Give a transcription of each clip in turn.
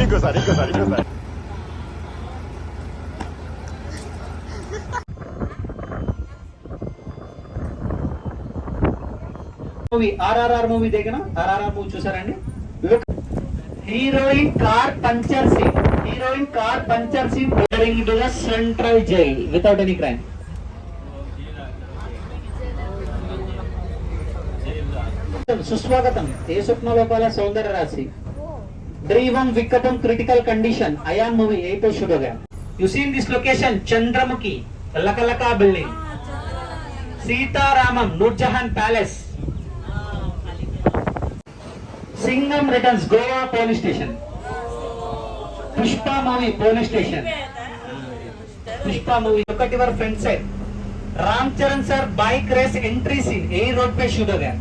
ఇంకోసారి ఇంకోసారి ఇంకోసారి. మూవీ ఆర్ఆర్ఆర్ మూవీ దగ్గర ఆర్ఆర్ఆర్ మూవీ చూసారండి. Heroine car puncture scene, heroine car puncture scene to the central jail without any crime. Suswagatham. ఏ స్వప్న లోపాల సౌందర్య రాశి డ్రీవం వికటం క్రిటికల్ కండిషన్ అయాన్ మూవీ ఏ पे शुरू हो गया. You see in this location Chandramukhi Lakalaka building, Sitaramam Noorjahan palace, Singham returns Goa police station, Pushpa movie police station, Pushpa movie look at your front side. Ramcharan sir bike race entry scene A road पे शूट हो गया.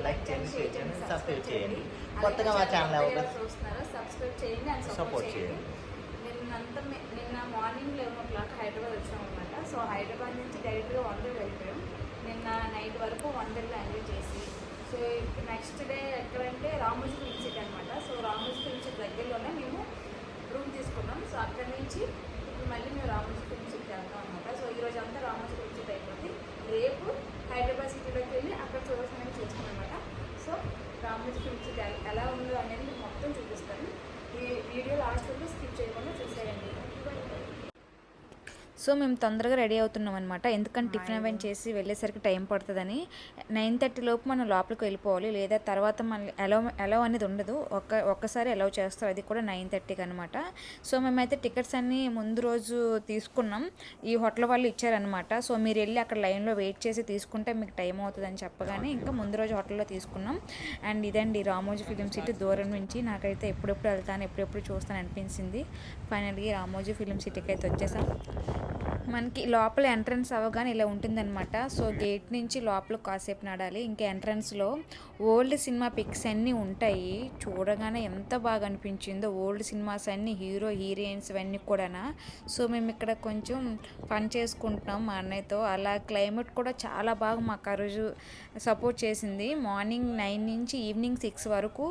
లైక్ చేయండి, షేర్ చేయండి, సబ్స్క్రైబ్ చేయండి. కొత్తగా మా ఛానల్ చూస్తున్నారో subscribe చేయండి అండ్ సపోర్ట్ చేయండి. నిన్న మార్నింగ్ 11 హైదరాబాద్ వచ్చాం అనమాట. సో హైదరాబాద్ నుంచి డైరెక్ట్గా వండర్ వెళ్ళిపోయాం. నిన్న నైట్ వరకు వండర్లో ఎంజాయ్ చేసి, సో నెక్స్ట్ డే ఎక్కడంటే రామోజీ ఫిల్మ్ సిటీ అనమాట. సో రామోజీ ఫిల్మ్ సిటీ దగ్గరలోనే మేము రూమ్ తీసుకున్నాం. సో అక్కడి నుంచి ఇప్పుడు మళ్ళీ మేము రామోజీ ఫిల్మ్ సిటీ వెళ్తాం అనమాట. సో ఈరోజు అంతా రామోజీ ఫిల్మ్ సిటీ అయిపోతుంది. రేపు హైదరాబాద్ సిటీలోకి వెళ్ళి అక్కడ చూడాల్సినవి చూస్తాం అనమాట. సో రామోజీ ఫిల్మ్ సిటీ ఎలా ఉందో అనేది మొత్తం చూపిస్తాను. ఈ వీడియో లాస్ట్ వరకు స్కిప్ చేయకుండా చూసేయండి. సో మేము తొందరగా రెడీ అవుతున్నాం అనమాట. ఎందుకంటే టిఫిన్ అవన్నీ చేసి వెళ్ళేసరికి టైం పడుతుందని. 9:30 లోపు మనం లోపలికి వెళ్ళిపోవాలి, లేదా తర్వాత మన అలౌ అనేది ఉండదు. ఒక్కసారి అలౌ చేస్తారు, అది కూడా 9:30కి అనమాట. సో మేమైతే టికెట్స్ అన్నీ ముందు రోజు తీసుకున్నాం. ఈ హోటల్ వాళ్ళు ఇచ్చారనమాట. సో మీరు వెళ్ళి అక్కడ లైన్లో వెయిట్ చేసి తీసుకుంటే మీకు టైం అవుతుందని చెప్పగానే ఇంకా ముందు రోజు హోటల్లో తీసుకున్నాం. అండ్ ఇదండి రామోజీ ఫిలిం సిటీ. దూరం నుంచి నాకైతే ఎప్పుడెప్పుడు వెళ్తాను, ఎప్పుడెప్పుడు చూస్తాను అనిపించింది. ఫైనల్గా రామోజీ ఫిలిం సిటీకి అయితే వచ్చేసాం. మనకి లోపల ఎంట్రన్స్ అవ్వగానే ఇలా ఉంటుందన్నమాట. సో గేట్ నుంచి లోపల కాసేపు నడాలి. ఇంకా ఎంట్రన్స్లో ఓల్డ్ సినిమా పిక్స్ అన్నీ ఉంటాయి. చూడగానే ఎంత బాగా అనిపించిందో ఓల్డ్ సినిమాస్ అన్నీ, హీరో హీరోయిన్స్ అవన్నీ కూడా. సో మేము ఇక్కడ కొంచెం ఫన్ చేసుకుంటున్నాం మా అన్నయ్యతో. అలా క్లైమేట్ కూడా చాలా బాగా మాకు ఆ రోజు సపోర్ట్ చేసింది. మార్నింగ్ 9 నుంచి ఈవినింగ్ 6 వరకు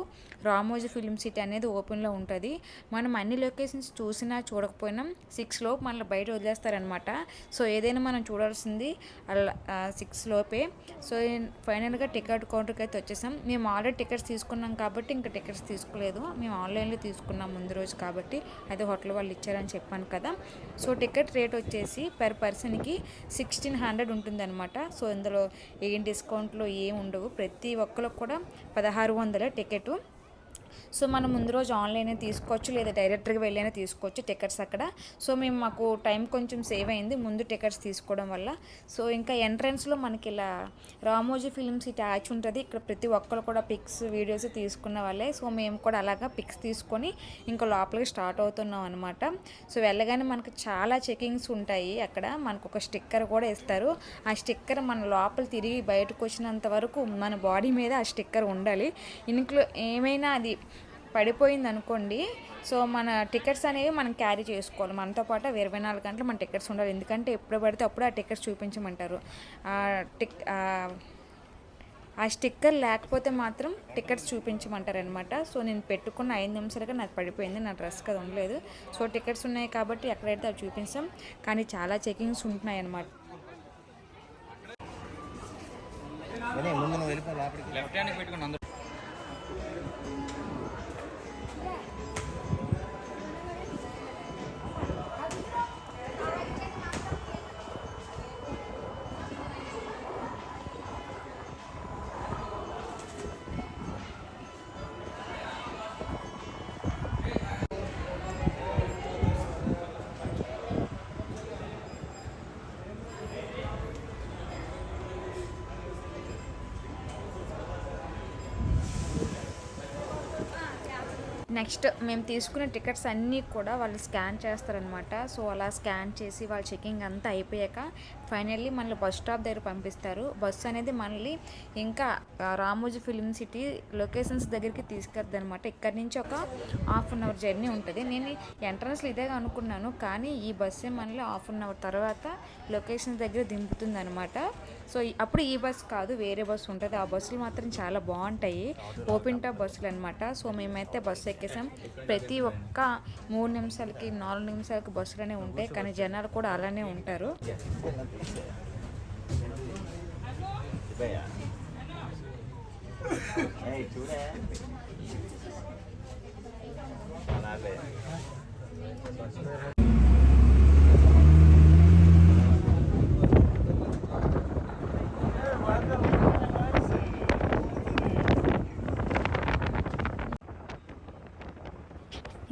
రామోజీ ఫిలిం సిటీ అనేది ఓపెన్లో ఉంటుంది. మనం అన్ని లొకేషన్స్ చూసినా చూడకపోయినా 6 లోపు మనల్ని బయట వదిలేస్తారనమాట. సో ఏదైనా మనం చూడాల్సింది అలా 6 లోపే. సో ఫైనల్గా టికెట్ కౌంటర్కి అయితే వచ్చేసాం. మేము ఆల్రెడీ టికెట్స్ తీసుకున్నాం కాబట్టి ఇంకా టికెట్స్ తీసుకోలేదు. మేము ఆన్లైన్లో తీసుకున్నాం ముందు రోజు కాబట్టి, అయితే హోటల్ వాళ్ళు ఇచ్చారని చెప్పాను కదా. సో టికెట్ రేట్ వచ్చేసి పర్ పర్సన్కి 1600 ఉంటుందన్నమాట. సో ఇందులో ఏం డిస్కౌంట్లు ఏం ఉండవు. ప్రతి ఒక్కరికి కూడా 1600 టికెట్. సో మనం ముందు రోజు ఆన్లైనే తీసుకోవచ్చు, లేదా డైరెక్ట్గా వెళ్ళైనా తీసుకోవచ్చు టికెట్స్ అక్కడ. సో మాకు టైం కొంచెం సేవ్ అయింది ముందు టికెట్స్ తీసుకోవడం వల్ల. సో ఇంకా ఎంట్రన్స్లో మనకి ఇలా రామోజీ ఫిలిం సిటీ యాచ్ ఉంటుంది. ఇక్కడ ప్రతి ఒక్కరు కూడా పిక్స్ వీడియోస్ తీసుకున్న వాళ్ళే. సో మేము కూడా అలాగా పిక్స్ తీసుకొని ఇంకా లోపలికి స్టార్ట్ అవుతున్నాం అనమాట. సో వెళ్ళగానే మనకు చాలా చెకింగ్స్ ఉంటాయి. అక్కడ మనకు ఒక స్టిక్కర్ కూడా ఇస్తారు. ఆ స్టిక్కర్ మన లోపల తిరిగి బయటకు వచ్చినంత వరకు మన బాడీ మీద ఆ స్టిక్కర్ ఉండాలి. ఇంట్లో ఏమైనా అది పడిపోయింది అనుకోండి, సో మన టికెట్స్ అనేవి మనం క్యారీ చేసుకోవాలి. మనతో పాటు 24 గంటలు మన టికెట్స్ ఉండాలి. ఎందుకంటే ఎప్పుడు పడితే అప్పుడు ఆ టికెట్స్ చూపించమంటారు. ఆ స్టిక్కర్ లేకపోతే మాత్రం టికెట్స్ చూపించమంటారు అనమాట. సో నేను పెట్టుకున్న 5 నిమిషాలుగా నాకు పడిపోయింది, నా డ్రెస్ కదా ఉండలేదు. సో టికెట్స్ ఉన్నాయి కాబట్టి ఎక్కడైతే అవి చూపించాం, కానీ చాలా చెకింగ్స్ ఉంటున్నాయి అనమాట. నెక్స్ట్ మేము తీసుకున్న టికెట్స్ అన్నీ కూడా వాళ్ళు స్కాన్ చేస్తారనమాట. సో అలా స్కాన్ చేసి వాళ్ళ చెకింగ్ అంతా అయిపోయాక ఫైనల్లీ మనల్ని బస్ స్టాప్ దగ్గర పంపిస్తారు. బస్సు అనేది మనల్ని ఇంకా రామోజీ ఫిల్మ్ సిటీ లొకేషన్స్ దగ్గరికి తీసుకెళ్తుంది అనమాట. ఇక్కడి నుంచి ఒక ½ అవర్ జర్నీ ఉంటుంది. నేను ఎంట్రన్స్లో ఇదే అనుకున్నాను, కానీ ఈ బస్సే మనల్ని ½ అవర్ తర్వాత లొకేషన్స్ దగ్గర దింపుతుంది అనమాట. సో అప్పుడు ఈ బస్ కాదు, వేరే బస్సు ఉంటుంది. ఆ బస్సులు మాత్రం చాలా బాగుంటాయి, ఓపెన్ టాప్ బస్సులు అనమాట. సో మేమైతే బస్సు ఎక్కేసాం. ప్రతి ఒక్క 3 నిమిషాలకి 4 నిమిషాలకి బస్సులు అనేవి ఉంటాయి, కానీ జనాలు కూడా అలానే ఉంటారు.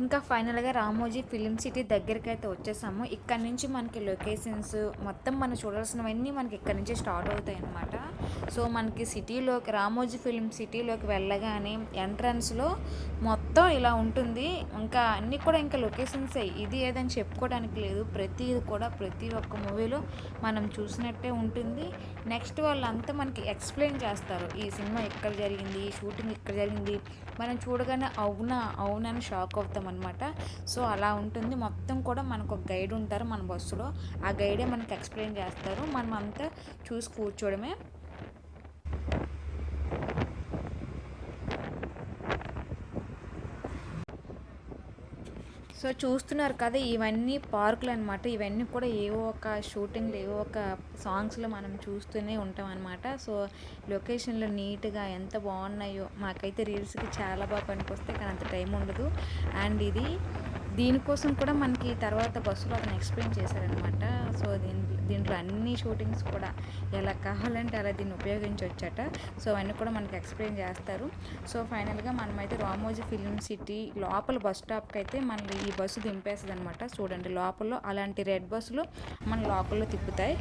ఇంకా ఫైనల్గా రామోజీ ఫిలిం సిటీ దగ్గరికి అయితే వచ్చేసాము. ఇక్కడ నుంచి మనకి లొకేషన్స్ మొత్తం మనం చూడాల్సినవన్నీ మనకి ఇక్కడ నుంచి స్టార్ట్ అవుతాయి అన్నమాట. సో మనకి సిటీలోకి రామోజీ ఫిలిం సిటీలోకి వెళ్ళగానే ఎంట్రన్స్లో మొత్తం ఇలా ఉంటుంది. ఇంకా అన్నీ కూడా ఇంకా లొకేషన్సే, ఇది ఏదని చెప్పుకోవడానికి లేదు. ప్రతిది కూడా ప్రతి ఒక్క మూవీలో మనం చూసినట్టే ఉంటుంది. నెక్స్ట్ వాళ్ళంతా మనకి ఎక్స్ప్లెయిన్ చేస్తారు, ఈ సినిమా ఇక్కడ జరిగింది, ఈ షూటింగ్ ఇక్కడ జరిగింది. మనం చూడగానే అవునని షాక్ అవుతాం అనమాట. సో అలా ఉంటుంది. మొత్తం కూడా మనకు ఒక గైడ్ ఉంటారు మన బస్సులో, ఆ గైడే మనకు ఎక్స్ప్లెయిన్ చేస్తారు. మనం అంతా చూసి కూర్చోవడమే. సో చూస్తున్నారు కదా, ఇవన్నీ పార్కులు అనమాట. ఇవన్నీ కూడా ఏవో ఒక షూటింగ్లో ఏవో ఒక సాంగ్స్లో మనం చూస్తూనే ఉంటాం అనమాట. సో లొకేషన్లో నీట్గా ఎంత బాగున్నాయో, మాకైతే రీల్స్కి చాలా బాగా పనికొస్తాయి, కానీ అంత టైం ఉండదు. అండ్ దీనికోసం కూడా మనకి తర్వాత బస్సులో అతను ఎక్స్ప్లెయిన్ చేశారనమాట. సో దీంట్లో అన్ని షూటింగ్స్ కూడా ఎలా కావాలంటే అలా దీన్ని ఉపయోగించవచ్చట. సో అవన్నీ కూడా మనకి ఎక్స్ప్లెయిన్ చేస్తారు. సో ఫైనల్గా మనమైతే రామోజీ ఫిలిం సిటీ లోపల బస్ స్టాప్కి అయితే మనకి ఈ బస్సు దింపేస్తుంది అనమాట. చూడండి, లోపల అలాంటి రెడ్ బస్సులు మన లోపల్లో తిప్పుతాయి.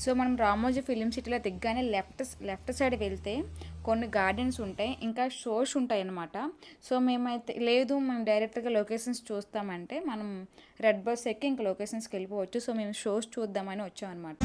సో మనం రామోజీ ఫిలిం సిటీలో దిగ్గానే లెఫ్ట్ సైడ్ వెళ్తే కొన్ని గార్డెన్స్ ఉంటాయి, ఇంకా షోస్ ఉంటాయి అన్నమాట. సో మేమైతే లేదు మనం డైరెక్ట్గా లొకేషన్స్ చూస్తామంటే మనం రెడ్ బస్ ఎక్కి ఇంకా లొకేషన్స్కి వెళ్ళిపోవచ్చు. సో మేము షోస్ చూద్దామని వచ్చామన్నమాట.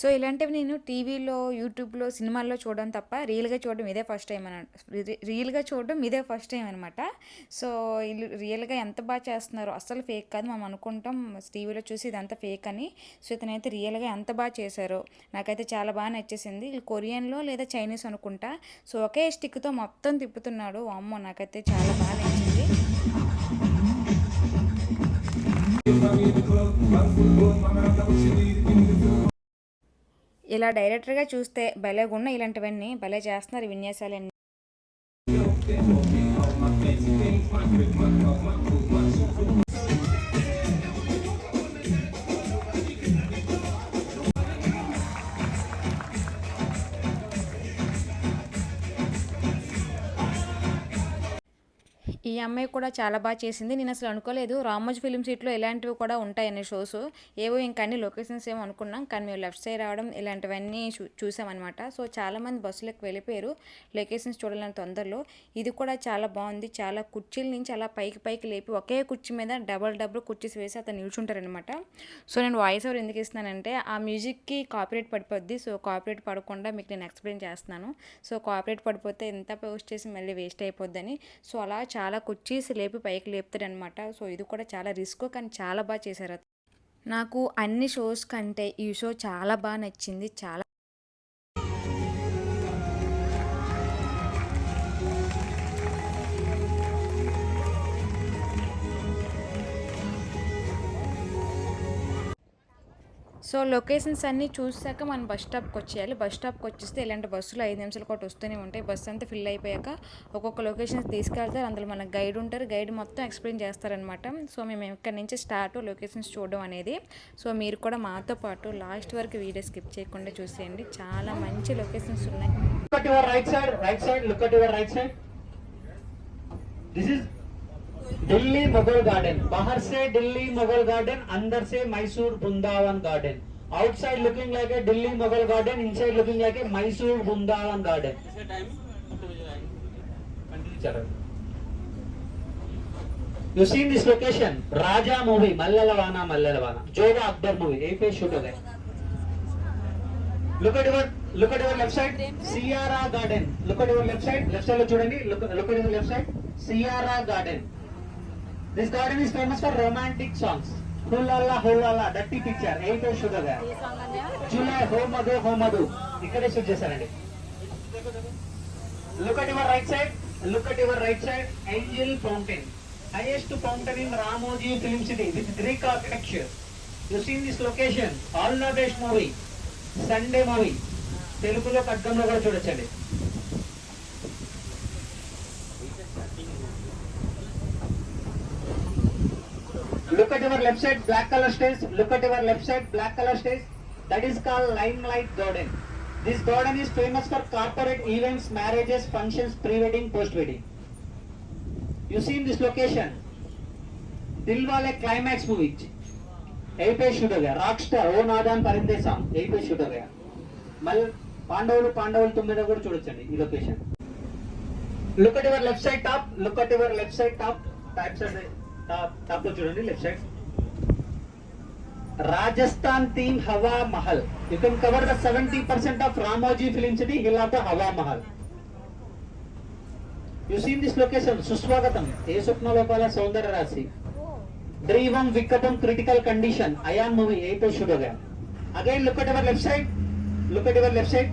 సో ఇలాంటివి నేను టీవీలో, యూట్యూబ్లో, సినిమాల్లో చూడడం తప్ప రియల్గా చూడడం ఇదే ఫస్ట్ టైం అనమాట. సో వీళ్ళు రియల్గా ఎంత బాగా చేస్తున్నారో, అస్సలు ఫేక్ కాదు. మనం అనుకుంటాం టీవీలో చూసి ఇదంతా ఫేక్ అని. సో ఇతనైతే రియల్గా ఎంత బాగా చేశారో నాకైతే చాలా బాగా నచ్చేసింది. వీళ్ళు కొరియన్లో లేదా చైనీస్ అనుకుంటా. సో ఒకే స్టిక్తో మొత్తం తిప్పుతున్నాడు. అమ్మో, నాకైతే చాలా బాగా నచ్చింది. ఇలా డైరెక్టర్గా చూస్తే భలేగున్న, ఇలాంటివన్నీ భలే చేస్తున్నారు విన్యాసాలన్నీ. ఈ అమ్మాయి కూడా చాలా బాగా చేసింది. నేను అసలు అనుకోలేదు రామోజీ ఫిలిం సిటీలో ఇలాంటివి కూడా ఉంటాయనే షోస్. ఏవో ఇంకా అన్ని లొకేషన్స్ ఏమో అనుకున్నాం, కానీ మేము లెఫ్ట్ సైడ్ రావడం ఇలాంటివన్నీ చూసామన్నమాట. సో చాలామంది బస్సులకు వెళ్ళిపోయారు లొకేషన్స్ చూడాలని తొందరలో. ఇది కూడా చాలా బాగుంది. చాలా కుర్చీల నుంచి అలా పైకి లేపి ఒకే కుర్చీ మీద డబుల్ కుర్చీస్ వేసి అతను నిల్చుంటారనమాట. సో నేను వాయిస్ ఓవర్ ఎందుకు ఇస్తున్నానంటే ఆ మ్యూజిక్కి కాపీరైట్ పడిపోద్ది. సో కాపీరైట్ పడకుండా మీకు నేను ఎక్స్ప్లెయిన్ చేస్తున్నాను. సో కాపీరైట్ పడిపోతే ఎంత పోస్ట్ చేసి మళ్ళీ వేస్ట్ అయిపోద్దని. సో అలా చాలా కుర్చీస్ లేపి పైకి లేపుతాడనమాట. సో ఇది కూడా చాలా రిస్క్, కానీ చాలా బాగా చేశారు. నాకు అన్ని షోస్ కంటే ఈ షో చాలా బాగా నచ్చింది. చాలా సో లొకేషన్స్ అన్నీ చూసాక మనం బస్ స్టాప్కి వచ్చేయాలి. బస్ స్టాప్కి వచ్చేస్తే ఇలాంటి బస్సులు 5 నిమిషాలు కూడా వస్తూనే ఉంటాయి. బస్సు అంతా ఫిల్ అయిపోయాక ఒక్కొక్క లొకేషన్స్ తీసుకెళ్తారు. అందులో మనకు గైడ్ ఉంటారు. గైడ్ మొత్తం ఎక్స్ప్లెయిన్ చేస్తారనమాట. సో మేము ఇక్కడ నుంచి స్టార్ట్ లొకేషన్స్ చూడడం అనేది. సో మీరు కూడా మాతో పాటు లాస్ట్ వరకు వీడియో స్కిప్ చేయకుండా చూసేయండి. చాలా మంచి లొకేషన్స్ ఉన్నాయి. Look at your right side, look at your right side. This is Delhi Mughal Garden. बाहर से Delhi Mughal Garden, अंदर से Mysore Vrindavan Garden. Outside looking like a Delhi Mughal Garden, inside looking like a Mysore Vrindavan Garden. You seen this location? Raja movie, Mallalavana. Joga Akbar movie. यही पे shoot हो गए. Look at your left side, Sierra Garden. Look at your left side లో చూడండి. Look at your left side, Sierra Garden. This garden is famous for romantic songs. Hulala, dirty picture. Eight shoot हो गया. July, Ho Madhu. इकड़े shoot చేశారండి. Look at your right side, Angel Fountain. Highest fountain in Ramoji Film City with Greek architecture. You seen this location? All the best movie. Sunday movie తెలుగులో ఖడ్గంలో కూడా చూడొచ్చండి. Look at your left side, black color stairs. That is called Limelight Garden. This garden is famous for corporate events, marriages, functions, pre-wedding, post-wedding. You see in this location, Dilwale climax movie. यही पे shoot हो गया. Rockstar ओ नादान परिंदे song यही पे shoot हो गया. మళ్ళీ పాండవులు 9 కూడా చూడొచ్చండి ఈ location. Look at your left side top top లో చూడండి. Left side Rajasthan theme Hawa Mahal. You can cover the 70% of Ramoji film city hill of the Hawa Mahal. You seen this location Suswagatham ఏ స్వప్న లోపాల సౌందర్య రాశి. Drivam Vikapam critical condition. Ayan movie यही पे shoot हो गया. Again look at your left side.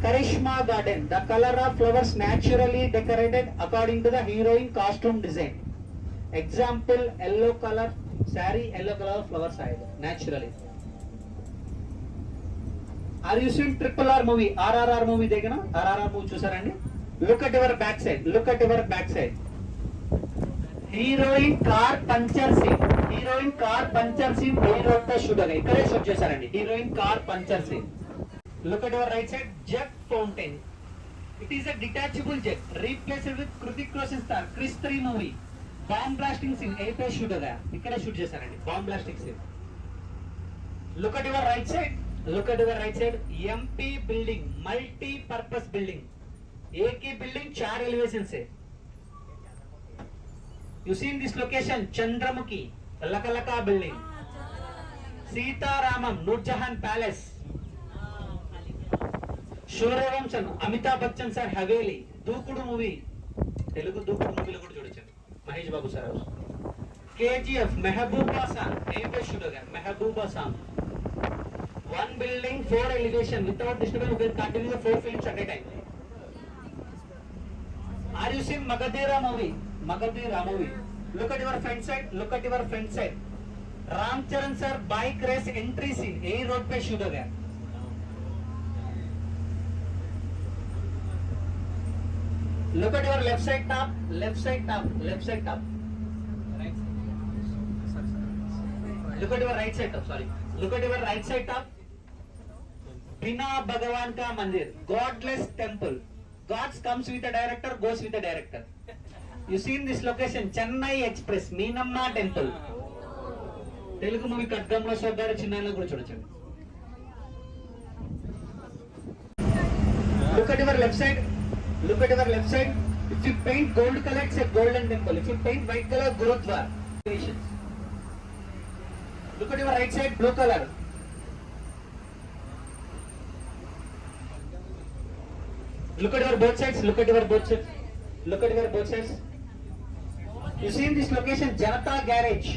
Karishma Garden. The color of flowers naturally decorated according to the heroine costume design. Example yellow color saree, yellow color flowers side naturally. Are you seeing RRR movie? RRR movie देखना. RRR movie చూసారండి. Look at your back side. Heroine car puncture scene ఏ road పై shoot అయ్యాయి. ఇక్కడే shoot చేశారండి. Heroine car puncture scene. Look at your right side, jug fountain. It is a detachable jug replaced with Hrithik Roshan star Krrish 3 movie. Bomb blasting scene ఏ పై shoot అయ్యా. ఇక్కడే shoot చేశారండి bomb blasting scene. Look at your right side, MP building, multi purpose building. एक ही building 4 elevation है. You see in this location Chandramukhi, Lakalaka building, Sitaramam, Nurjahan Palace, Shuryavansham, Amitabh Bachchan sir Haveli, Dookudu movie, Telugu Dookudu movie lo kuda chudachandi. Mahesh Babu sir. KGF, Mehbooba song, ape shoot ho gaya. Mehbooba song. One building 4 elevation without disturbance, we can continue the 4 films at a time. Are you seeing Magadhira movie? Look at your front side. Ramcharan sir bike race entry scene यही road पे shoot हो गया. Look at your left side top. Look at your right side top. बिना भगवान का मंदिर, godless temple. Gods comes with a director, goes with a director. You see in this location Chennai Express, Meenamma Temple. Telugu movie ఖడ్గంలో సోదరు చిన్నలో కూడా చూడొచ్చండి. Look at your left side. If you paint gold color, it's a golden temple. If you paint white color, Gurudwara. Look at your right side, blue color. Look at your both sides. You see in this location Janata Garage,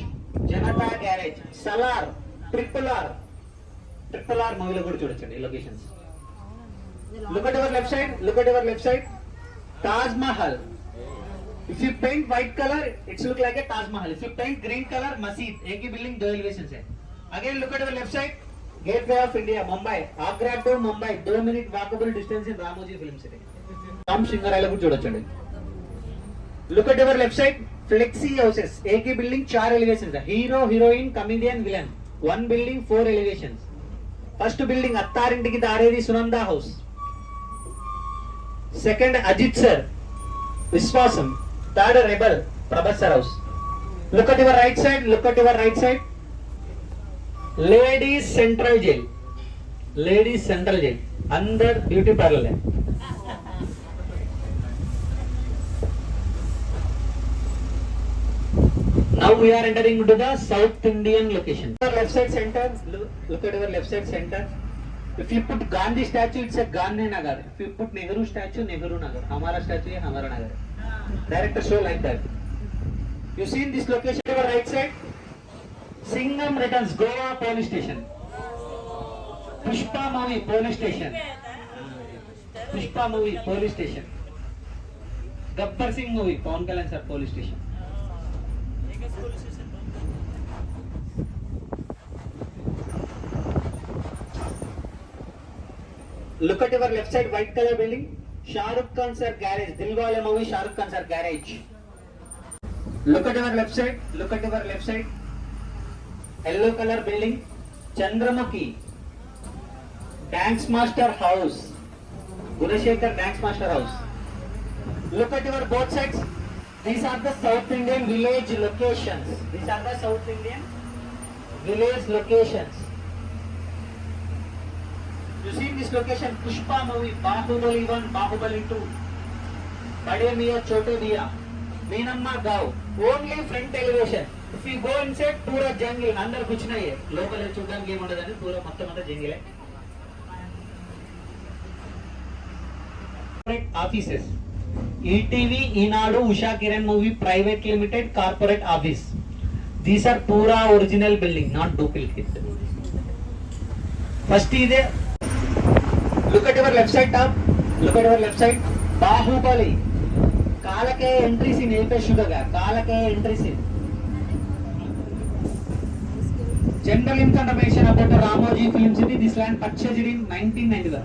Salar, Triple R movie lo kuda chudachandi locations. Look at your left side, Taj Mahal. If you paint white color, it's look like a Taj Mahal. If you paint green color, Masjid. एक ही building 2 elevations है. Again look at your left side, Gateway of India, Mumbai. Agra to Mumbai, 2-minute walkable distance in Ramoji Film City. Ram Singarayla కూడా చూడొచ్చండి. Look at our left side, Flexi houses. AK building 4 elevations. Hero, heroine, comedian, villain. One building 4 elevations. First building Attarintiki Daredi Sunanda house. Second Ajit sir, Viswasam. Third Rebel, Prabhat sir house. Look at your right side, look at your right side. Ladies Central Jail. Ladies Central Jail. Under beauty parlor. Now we are entering into the South Indian location. Left side center. Look at your left side center. If you put Gandhi statue, it's a Gandhi Nagar. If you put Nehru statue, Nehru Nagar. Hamara statue, Hamara Nagar. Director show like that. You see in this location, to your right side, Singham Returns, Goa Police Station. Pushpa movie Police Station. Pushpa movie Police Station. Gabbar Singh movie Pawan Kalyan sir Police Station. Look at your left side, white color building. Shah Rukh Khan sir garage. Dilwale movie Shah Rukh Khan sir garage. Look at your left side. Look at your left side. Yellow color building. Chandramukhi. Dance Master House. Gunashekar Dance Master House. Look at your both sides. These are the South Indian village locations. These are the South Indian village locations. You see in this location, Pushpa movie, Bahubali 1, Bahubali 2, Bade Miya, Chote Miya, Meenamma Gav, only front elevation. If you go inside, pura jungle, under kuch nahi hai. Local chudaniki em undadani, pura mottam anta jungle hai. Corporate offices. ETV, Inadu, Usha Kiran movie, Private Limited, corporate office. These are pura original building, not duplicate. First is there. Look at your left side top. Look at your left side. Bahubali. Kalake entry scene. Epe Sugaga. Kalake entry scene. General information about the Ramoji Film City. This land purchased in 1991.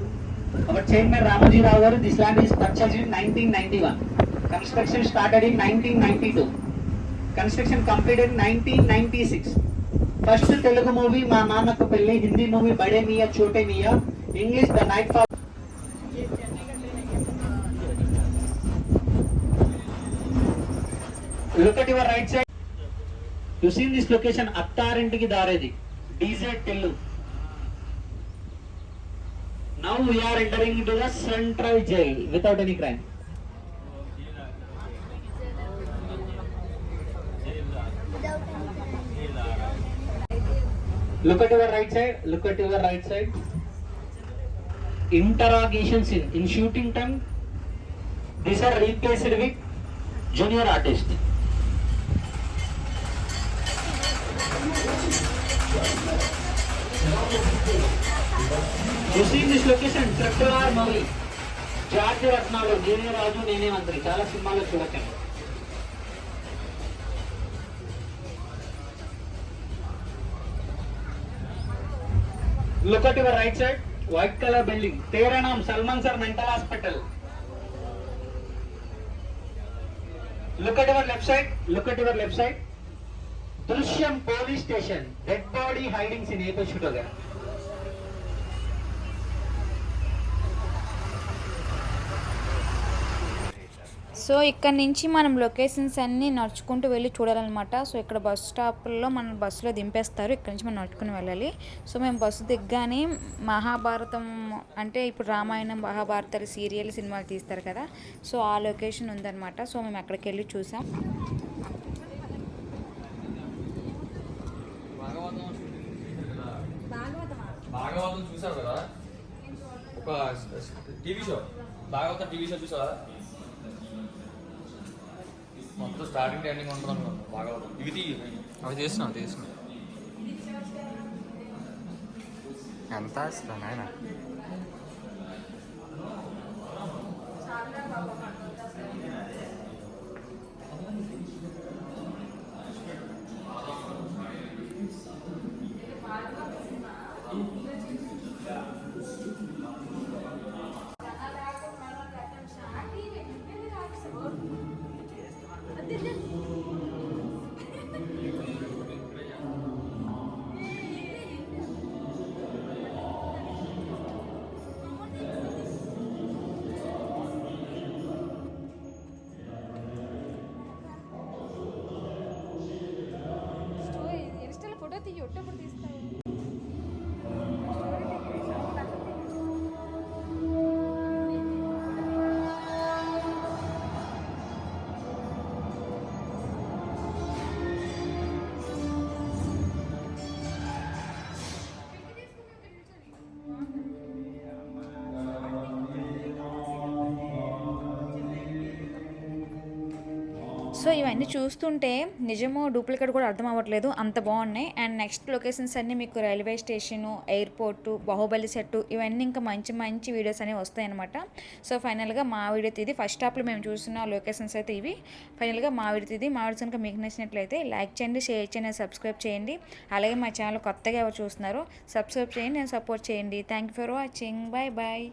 Our chairman Ramoji Rao garu. This land is purchased in 1991. Construction started in 1992. Construction completed in 1996. First Telugu movie Ma Mamaku Pelli. Hindi movie Bade Miya Chote Miya. English The Nightfall. Look at your right side. You see in this location Attarintiki Daredi DZ Tellu. Now we are entering into the Central Jail without any crime. Look at your right side. Look at your right side. Interrogation scene. In shooting time, these are replaced with junior artist. You see in this location, Triple R movie. George Ratnalo, Junior Raju, Nene Mantri. Chala సినిమాలో చూడొచ్చు. Look at your right side. White color building. Tera naam Salman sir mental hospital. Look at your left side. Look at your left side. Drishyam police station. Dead body hiding in Epe Sugaga. So ఇక్కడ నుంచి మనం locations అన్నీ నడుచుకుంటూ వెళ్ళి చూడాలన్నమాట. So ఇక్కడ bus స్టాప్లో మన బస్సులో దింపేస్తారు. ఇక్కడ నుంచి మనం నడుచుకుని వెళ్ళాలి. సో మేము బస్సు దిగ్గానే మహాభారతం అంటే ఇప్పుడు రామాయణం మహాభారతాలు సీరియల్ సినిమాలు తీస్తారు కదా, సో ఆ లొకేషన్ ఉందన్నమాట. సో మేము అక్కడికి వెళ్ళి చూసాం. భాగవతం చూసావు కదా, ఒక TV show Bhagavatam TV show చూసావా? మొత్తం స్టార్టింగ్ ఎండింగ్ ఉంటుంది అనుకోండి భాగవతం. ఇవి అవి తీస్తున్నాం ఎంత ఇస్తాను ఆయన తీయి ఒట్టప్పుడు తీస్తావు. సో ఇవన్నీ చూస్తుంటే నిజమో డూప్లికేట్ కూడా అర్థం అవ్వట్లేదు, అంత బాగున్నాయి. అండ్ నెక్స్ట్ లొకేషన్స్ అన్నీ మీకు railway station, airport, Baahubali set, ఇవన్నీ ఇంకా మంచి మంచి వీడియోస్ అనేవి వస్తాయన్నమాట. సో ఫైనల్గా మా వీడియో ఇది ఫస్ట్ హాఫ్లో మేము చూస్తున్న లొకేషన్స్ అయితే ఇవి. ఫైనల్గా మా వీడియో ఇది. మా వీడియోస్ కనుక మీకు నచ్చినట్లయితే లైక్ చేయండి, షేర్ చేయండి, సబ్స్క్రైబ్ చేయండి. అలాగే మా ఛానల్ కొత్తగా ఎవరు చూస్తున్నారో సబ్స్క్రైబ్ చేయండి, నేను సపోర్ట్ చేయండి. Thank you for watching. Bye bye.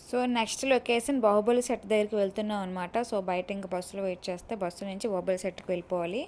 So next location Baahubali set దగ్గరికి వెళ్తున్నాం అనమాట. సో బయట ఇంకా బస్సులో వెయిట్ చేస్తే బస్సు నుంచి బాహుబలి సెట్కి వెళ్ళిపోవాలి.